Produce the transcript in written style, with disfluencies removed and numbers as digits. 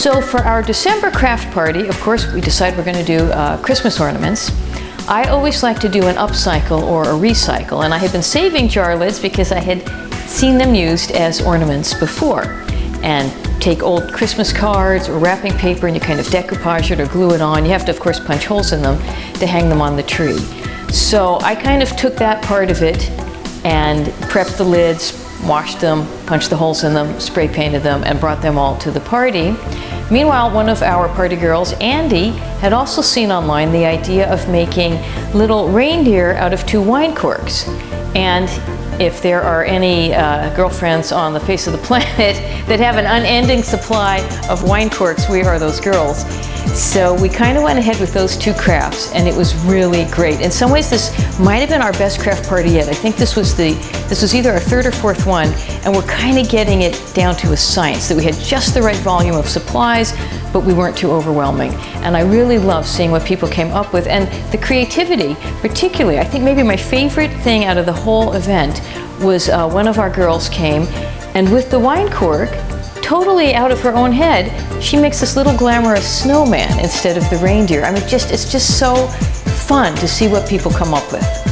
So for our December craft party, of course, we decide we're going to do Christmas ornaments. I always like to do an upcycle or a recycle, and I had been saving jar lids because I had seen them used as ornaments before. And take old Christmas cards or wrapping paper and you kind of decoupage it or glue it on. You have to, of course, punch holes in them to hang them on the tree. So I kind of took that part of it and prepped the lids, washed them, punched the holes in them, spray painted them, and brought them all to the party. Meanwhile, one of our party girls, Andy, had also seen online the idea of making little reindeer out of 2 wine corks. And if there are any girlfriends on the face of the planet that have an unending supply of wine corks, we are those girls. So we kind of went ahead with those 2 crafts, and it was really great. In some ways, this might have been our best craft party yet. I think this was either our 3rd or 4th one, and we're kind of getting it down to a science, that we had just the right volume of supplies, but we weren't too overwhelming. And I really love seeing what people came up with, and the creativity, particularly. I think maybe my favorite thing out of the whole event was one of our girls came, and with the wine cork, totally out of her own head, she makes this little glamorous snowman instead of the reindeer. I mean, it's just so fun to see what people come up with.